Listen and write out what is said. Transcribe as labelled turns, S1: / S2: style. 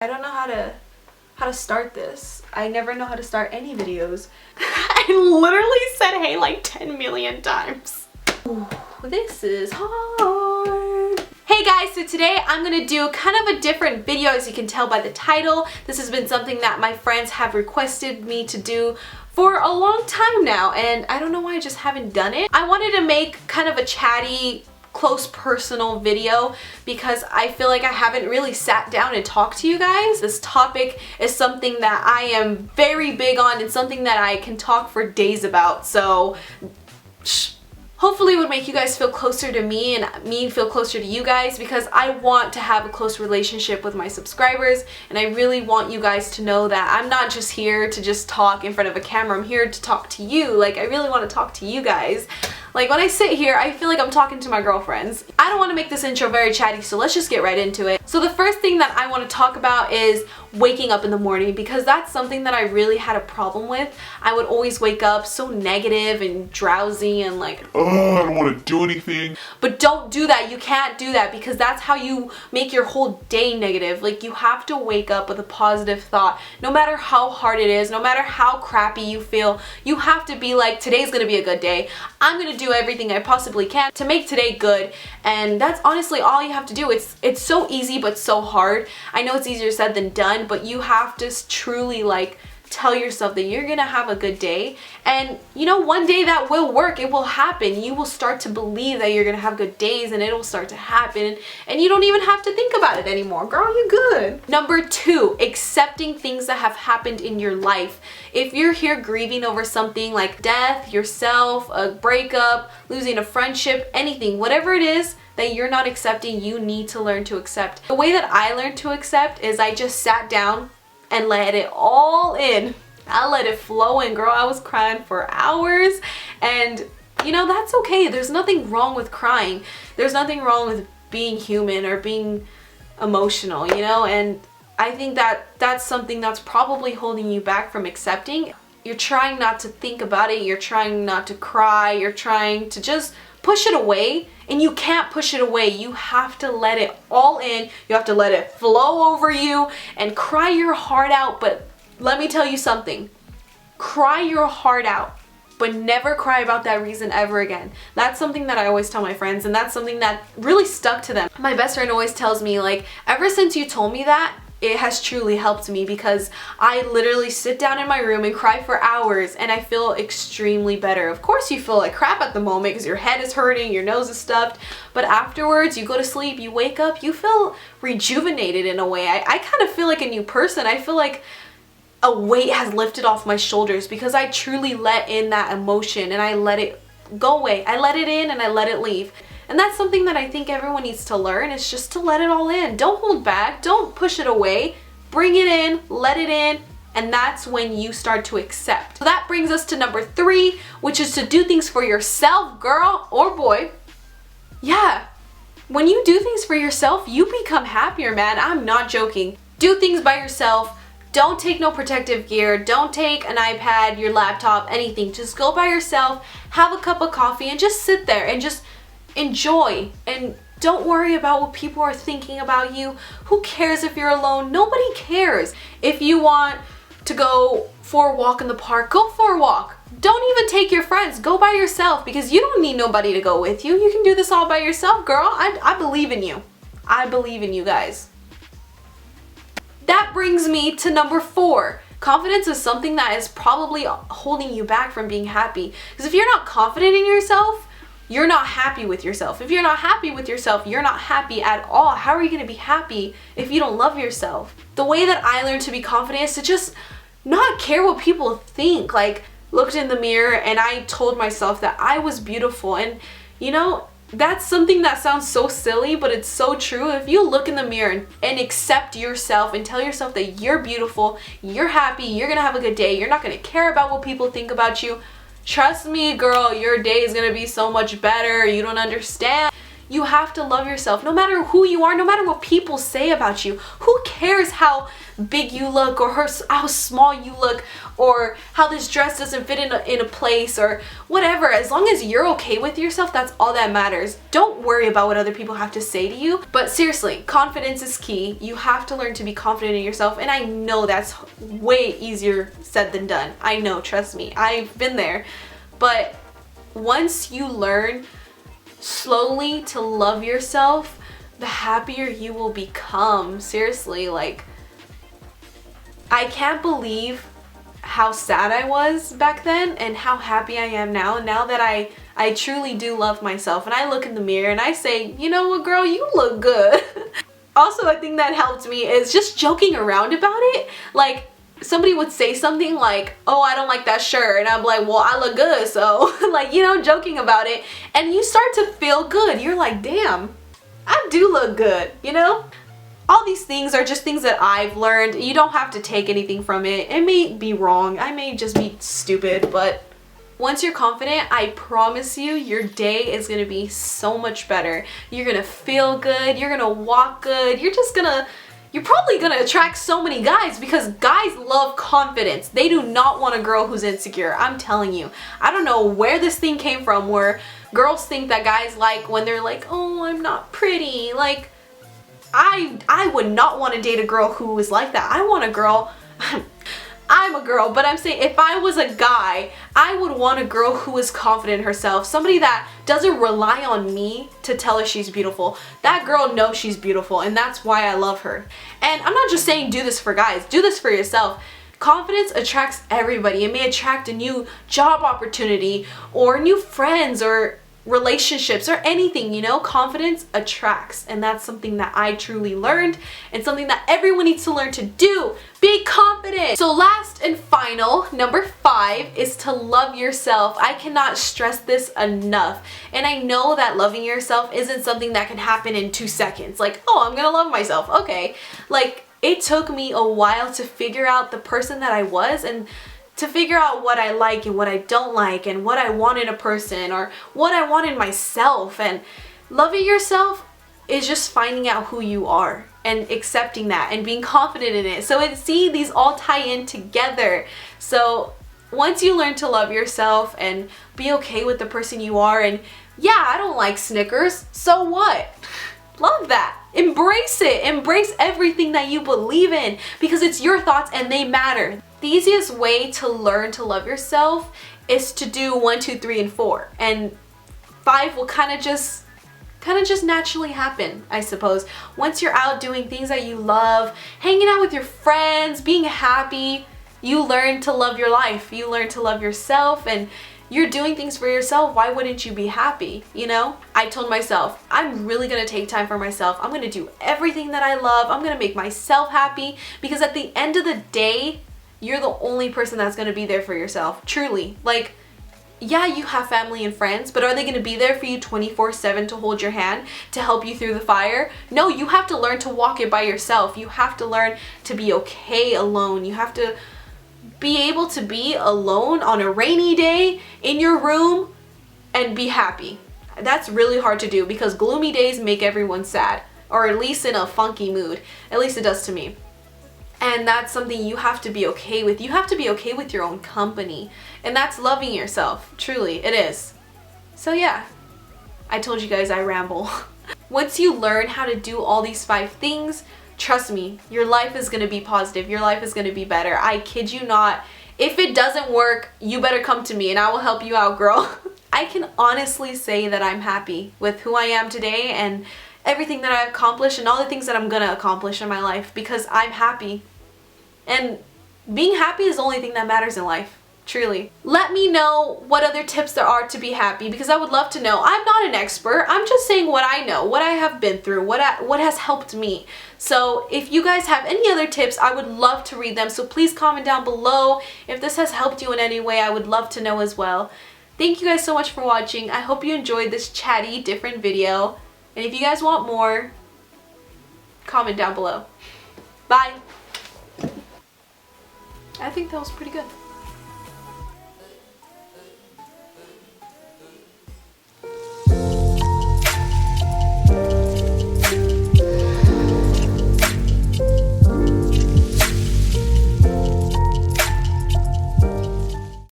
S1: I don't know how to start this. I never know how to start any videos. I literally said hey like 10 million times. Ooh, this is hard. Hey guys, so today I'm gonna do kind of a different video, as you can tell by the title. This has been something that my friends have requested me to do for a long time now, and I don't know why I just haven't done it. I wanted to make kind of a chatty, close personal video because I feel like I haven't really sat down and talked to you guys. This topic is something that I am very big on and something that I can talk for days about, so hopefully it would make you guys feel closer to me and me feel closer to you guys, because I want to have a close relationship with my subscribers, and I really want you guys to know that I'm not just here to just talk in front of a camera. I'm here to talk to you. Like, I really want to talk to you guys. Like, when I sit here, I feel like I'm talking to my girlfriends. I don't want to make this intro very chatty, so let's just get right into it. So the first thing that I want to talk about is waking up in the morning, because that's something that I really had a problem with. I would always wake up so negative and drowsy and like,
S2: oh, I don't want to do anything.
S1: But don't do that. You can't do that, because that's how you make your whole day negative. Like, you have to wake up with a positive thought. No matter how hard it is, no matter how crappy you feel, you have to be like, today's gonna be a good day. I'm gonna do everything I possibly can to make today good. And that's honestly all you have to do. It's so easy but so hard. I know it's easier said than done, but you have to truly like tell yourself that you're gonna have a good day, and you know, one day that will work. It will happen. You will start to believe that you're gonna have good days, and it'll start to happen, and you don't even have to think about it anymore. Girl, you good. Number 2, accepting things that have happened in your life. If you're here grieving over something like death, yourself, a breakup, losing a friendship, anything, whatever it is that you're not accepting, you need to learn to accept. The way that I learned to accept is I just sat down and let it all in. I let it flow in, girl. I was crying for hours, and you know, that's okay. There's nothing wrong with crying. There's nothing wrong with being human or being emotional, you know, and I think that that's something that's probably holding you back from accepting. You're trying not to think about it. You're trying not to cry. You're trying to just push it away, and you can't push it away. You have to let it all in. You have to let it flow over you and cry your heart out. But let me tell you something. Cry your heart out, but never cry about that reason ever again. That's something that I always tell my friends, and that's something that really stuck to them. My best friend always tells me, like, ever since you told me that, it has truly helped me, because I literally sit down in my room and cry for hours, and I feel extremely better. Of course you feel like crap at the moment because your head is hurting, your nose is stuffed, but afterwards you go to sleep, you wake up, you feel rejuvenated in a way. I kind of feel like a new person. I feel like a weight has lifted off my shoulders, because I truly let in that emotion and I let it go away. I let it in and I let it leave. And that's something that I think everyone needs to learn, is just to let it all in. Don't hold back. Don't push it away. Bring it in, let it in, and that's when you start to accept. So that brings us to number 3, which is to do things for yourself, girl or boy. Yeah, when you do things for yourself, you become happier, man. I'm not joking. Do things by yourself. Don't take no protective gear. Don't take an iPad, your laptop, anything. Just go by yourself, have a cup of coffee, and just sit there and just enjoy, and don't worry about what people are thinking about you. Who cares if you're alone? Nobody cares. If you want to go for a walk in the park, go for a walk. Don't even take your friends. Go by yourself, because you don't need nobody to go with you. You can do this all by yourself, girl. I believe in you. I believe in you guys. That brings me to number 4. Confidence is something that is probably holding you back from being happy, because if you're not confident in yourself, you're not happy with yourself. If you're not happy with yourself, you're not happy at all. How are you going to be happy if you don't love yourself? The way that I learned to be confident is to just not care what people think. Like, looked in the mirror and I told myself that I was beautiful. And you know, that's something that sounds so silly, but it's so true. If you look in the mirror and accept yourself and tell yourself that you're beautiful, you're happy, you're going to have a good day, you're not going to care about what people think about you, trust me, girl, your day is gonna be so much better. You don't understand. You have to love yourself, no matter who you are, no matter what people say about you. Who cares how big you look, or how small you look, or how this dress doesn't fit in a place, or whatever. As long as you're okay with yourself, that's all that matters. Don't worry about what other people have to say to you. But seriously, confidence is key. You have to learn to be confident in yourself, and I know that's way easier said than done. I know, trust me, I've been there. But once you learn slowly to love yourself, the happier you will become. Seriously, like, I can't believe how sad I was back then and how happy I am now. Now that I truly do love myself, and I look in the mirror and I say, you know what, girl, you look good. Also, a thing that helped me is just joking around about it. Like, somebody would say something like, oh, I don't like that shirt, and I'm like, well, I look good, so like, you know, joking about it, and you start to feel good. You're like, damn, I do look good, you know? All these things are just things that I've learned. You don't have to take anything from it. It may be wrong, I may just be stupid, but once you're confident, I promise you, your day is gonna be so much better. You're gonna feel good, you're gonna walk good, you're probably gonna attract so many guys, because guys love confidence. They do not want a girl who's insecure. I'm telling you. I don't know where this thing came from, where girls think that guys like when they're like, oh, I'm not pretty. Like, I would not want to date a girl who is like that. I want a girl, I'm a girl, but I'm saying if I was a guy, I would want a girl who is confident in herself. Somebody that doesn't rely on me to tell her she's beautiful. That girl knows she's beautiful, and that's why I love her. And I'm not just saying do this for guys. Do this for yourself. Confidence attracts everybody. It may attract a new job opportunity, or new friends, or relationships, or anything, you know. Confidence attracts, and that's something that I truly learned, and something that everyone needs to learn to do. Be confident. So last and final, number 5, is to love yourself. I cannot stress this enough, and I know that loving yourself isn't something that can happen in 2 seconds. Like, oh, I'm gonna love myself, okay. Like, it took me a while to figure out the person that I was, and to figure out what I like and what I don't like, and what I want in a person, or what I want in myself. And loving yourself is just finding out who you are and accepting that and being confident in it. So see, these all tie in together. So once you learn to love yourself and be okay with the person you are, and yeah, I don't like Snickers, so what? Love that. Embrace it. Embrace everything that you believe in, because it's your thoughts and they matter. The easiest way to learn to love yourself is to do 1, 2, 3, and 4. And 5 will kind of just naturally happen, I suppose. Once you're out doing things that you love, hanging out with your friends, being happy, you learn to love your life. You learn to love yourself, and you're doing things for yourself. Why wouldn't you be happy, you know? I told myself, I'm really gonna take time for myself. I'm gonna do everything that I love. I'm gonna make myself happy, because at the end of the day, you're the only person that's gonna be there for yourself. Truly. Like, yeah, you have family and friends, but are they gonna be there for you 24/7 to hold your hand, to help you through the fire? No, you have to learn to walk it by yourself. You have to learn to be okay alone. You have to be able to be alone on a rainy day in your room and be happy. That's really hard to do, because gloomy days make everyone sad, or at least in a funky mood. At least it does to me. And that's something you have to be okay with. You have to be okay with your own company. And that's loving yourself. Truly, it is. So yeah, I told you guys I ramble. Once you learn how to do all these 5 things, trust me, your life is going to be positive. Your life is going to be better. I kid you not. If it doesn't work, you better come to me and I will help you out, girl. I can honestly say that I'm happy with who I am today, and everything that I've accomplished, and all the things that I'm gonna accomplish in my life, because I'm happy. And being happy is the only thing that matters in life. Truly. Let me know what other tips there are to be happy, because I would love to know. I'm not an expert. I'm just saying what I know, what I have been through, what has helped me. So if you guys have any other tips, I would love to read them. So please comment down below. If this has helped you in any way, I would love to know as well. Thank you guys so much for watching. I hope you enjoyed this chatty, different video. And if you guys want more, comment down below. Bye. I think that was pretty good.